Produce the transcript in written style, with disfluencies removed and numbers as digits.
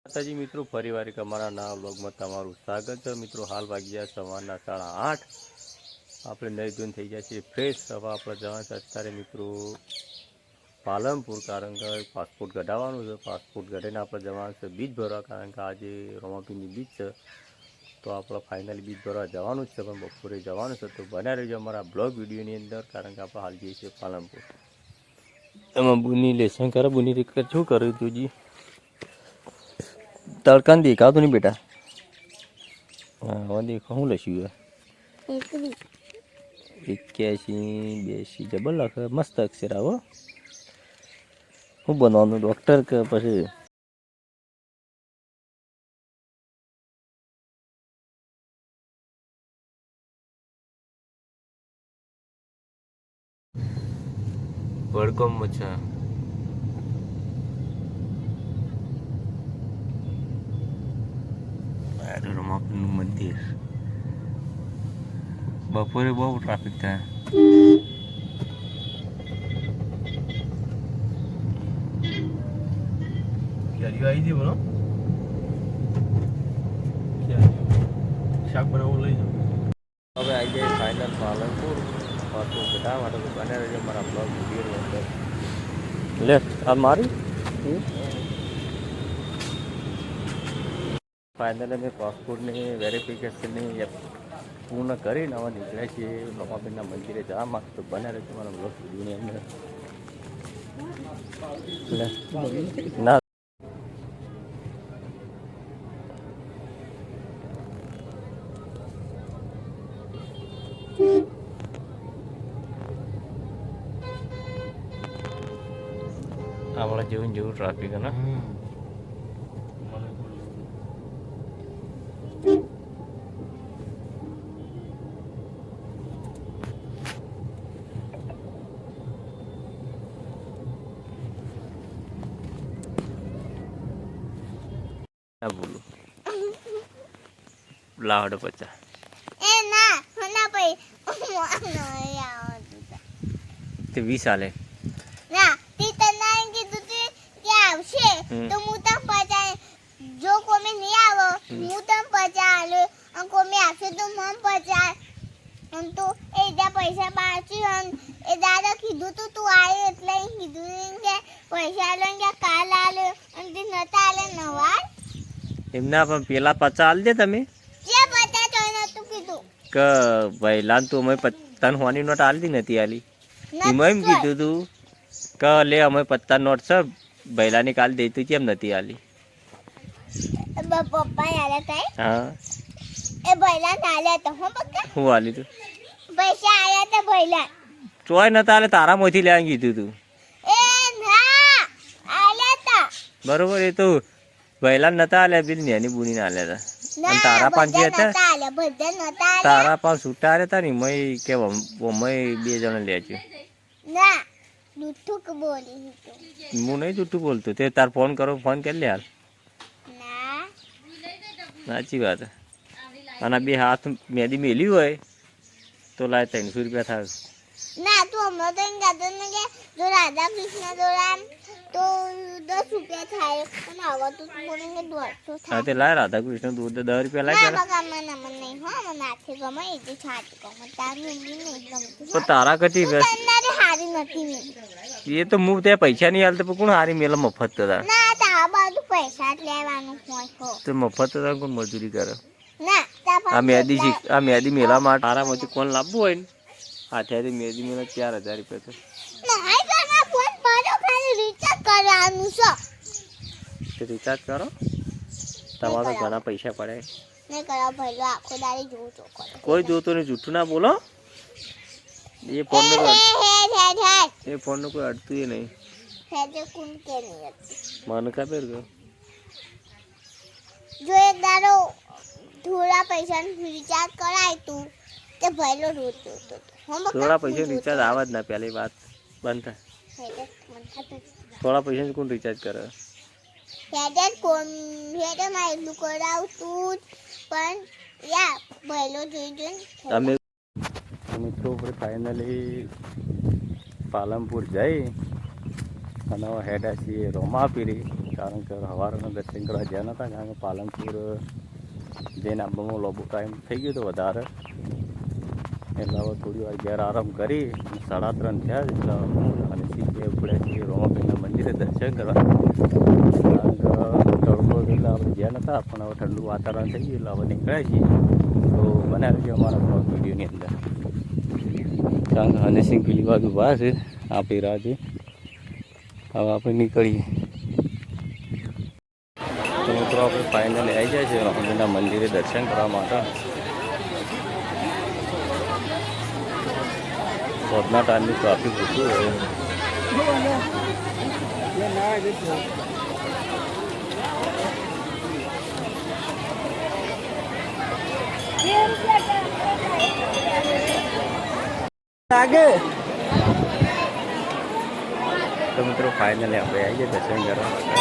માતાજી મિત્રો ફરીવાર એક અમારા નવા વ્લોગમાં તમારું સ્વાગત છે મિત્રો. હાલ વાગ્યા સવારના 8:30. આપણે નઈ ધોઈને થઈ ગયા છીએ ફ્રેશ. હવે આપણે જવાનું છે અત્યારે મિત્રો પાલનપુર, કારણ કે પાસપોર્ટ કઢાવવાનું છે. પાસપોર્ટ કઢાવીને આપણે જવાનું છે બીજ ભરવા, કારણ કે આજે રોમાપીરની બીજ છે. તો આપણે ફાઇનલી બીજ ભરવા જવાનું જ છે, પણ બપોરે જવાનું છે. તો બન્યા રહેજો અમારા બ્લોગ વિડીયોની અંદર, કારણ કે આપણે હાલ જઈએ છીએ પાલનપુર. એમાં બુની લેસન કરે. બુની રીત શું કર્યું તું જી? તડકાને દેખાતું નહીં બેટા. હા દેખો શું લખ્યું? 81 82 જબર લખે. મસ્ત અક્ષર આવો. શું બનવાનું, ડૉક્ટર કે પછી? વડગામમાં છે. રમાપીરનું મંદિર. બપોરે બહુ ટ્રાફિક થાય. ક્યારે આવી જઈ બોલો, શાક બનાવવું લઈ જાઓ. હવે આવી જાય ફાઇનલ પાલનપુર. પાસપોર્ટ કઢાવવા માટે તો બને રહેજો મારા બ્લોગ વિડીયોની અંદર. લે આ મારી ફાઇનલ અમે પાસપોર્ટની વેરિફિકેશનની પૂર્ણ કરીને હવે નીકળ્યા છીએ રમાપીરના મંદિરે જવા માંગતો. તો બને રહેજો મારા બ્લોગ વિડીયોની અંદર. ના આપણા જેવું જેવું ટ્રાફિક ને. બોલું લાવડો 50 એ ના હોના ભાઈ તે 20 આલે ના તી તને કીધું તી કે આવશે તો હું તમ 50. જો કોમે નહીં આવો હું તમ 50 આલે અને કોમે આવશે તો મમ 50. અને તો એ દા પૈસા બાકી હન એ દાદા કીધું તું આય એટલે કીધું કે પૈસા લઈને કે કાલ આલે અને તે નતા આલે નવા એમના પણ પેલા 50 આલ દે તમે. જે 50 તો નતું કીધું કે ભાઈ લાન તું અમે પત્તાન હોની નોટ આલતી નથી આલી. એમાં એમ કીધું તું કે લે અમે પત્તા નોટ છે ભૈલાની કાલ દેતું કેમ નથી આલી? પપ્પા આલે તઈ હા એ ભૈલા નાલે તો હો બક્કા હું આલી તું પૈસા આયા તો ભૈલા ચોય નતા આલે, તારામાંથી લેવા કીધું તું. એ ના આલે તા બરોબર, એ તો ભૈલા નતા આલ્યા, પેલી નેની બુની ના આલ્યા હતા. અને તારા પાંચ જે હતા તારા પાંચ છૂટા હતા ને મય કે મય 2 જણા લેજો. ના જૂઠું કે બોલી હું નહીં જૂઠું બોલતો. તે તાર ફોન કરો, ફોન કરી લે હાલ. ના સાચી વાત. અને 2 હાથ મેદી મેલી હોય તો લાય 300 રૂપિયા થાય. ના તું હમણાં તો એમ કહેતો ને કે જો રાધા કૃષ્ણ દોરાન તો 10 રૂપિયા થાય અને હવે તું બોલે કે 150 થાય. હા તે લાય રાધા કૃષ્ણ દૂધ 10 રૂપિયા લાય. ના બકા મને નહીં હો મને આખે ગમે એ જે છાતી ગમે તારી મમ્મી નહીં ગમતી. તો તારા કતી તન્નારે હારી નથી મેલી. એ તો હું ત્યાં પૈસા નહીં હાલતો, પણ કોણ હારી મેલે મફત તો તાર. ના તા બાજુ પૈસા જ લેવાનું હોય હો. તો મફત તો કોણ મજૂરી કરે? ના તા આ મેદી મેલા માટે તારામાંથી કોણ લાવવું હોય ને હાથેથી મેદી મેલા 4000 રૂપિયા તો. નહીં કરના ફોન પાડો ખાલી રિચાર્જ કરવાનું છે. તો રિચાર્જ કરો, તમારે તો ઘણા પૈસા પડે. નહીં કરા ભઈલો આખો દાડી જોઉં છો કરે. કોઈ જોતો નહીં, જૂઠું ના બોલો. એ ફોન નું કોઈ અડતું એ નહીં. હેજે કોણ કે નહીં મને ખબર કે જો એક દાડો થોડા પૈસા રિચાર્જ કરાય તું તે ભઈલો રોજ જોતો થોડા પૈસા રિચાર્જ આવે જ ના, પહેલી વાત બંધ થાય. થોડા પૈસા કોણ રિચાર્જ કરે? હેજે કોણ હેજે માં એટલું કરાવતું પણ યા ભઈલો જોઈ જોઈને અમે મિત્રો આપણે ફાઇનલી પાલનપુર જઈ અને હેડા છીએ રોમાપીરી. કારણ કે સવારના દર્શન કરવા ગયા નહોતા, કારણ કે પાલનપુર જઈને આવવામાં લાંબો ટાઈમ થઈ ગયો હતો વધારે, એટલે હવે થોડી વાર ઘેર આરામ કરી 3:30 થયા જ એટલે અને સીધે ઉપડ્યા છીએ રોમાપીરના મંદિરે દર્શન કરવા. કારણ કે તડકો એટલે આપણે ગયા નહોતા, પણ હવે ઠંડુ વાતાવરણ થઈ ગયું એટલે હવે નીકળ્યા છીએ. તો બનાવી છે અમારા બ્લોગ વિડીયોની અંદર. કારણ કે હનીસિંહ પેલી બાજુ ઊભા છે, આપણી રાહ છે. હવે આપણે નીકળીએ. તો મિત્રો આપણે ફાઇનલી આવી જાય છે રોમાપીરના મંદિરે દર્શન કરવા માટે. પોતના ટાઈમની ટ્રાફિક ઓછું હોય. તો મિત્રો ફાઇનલી આપણે આવી ગયા દર્શન કરવા માટે.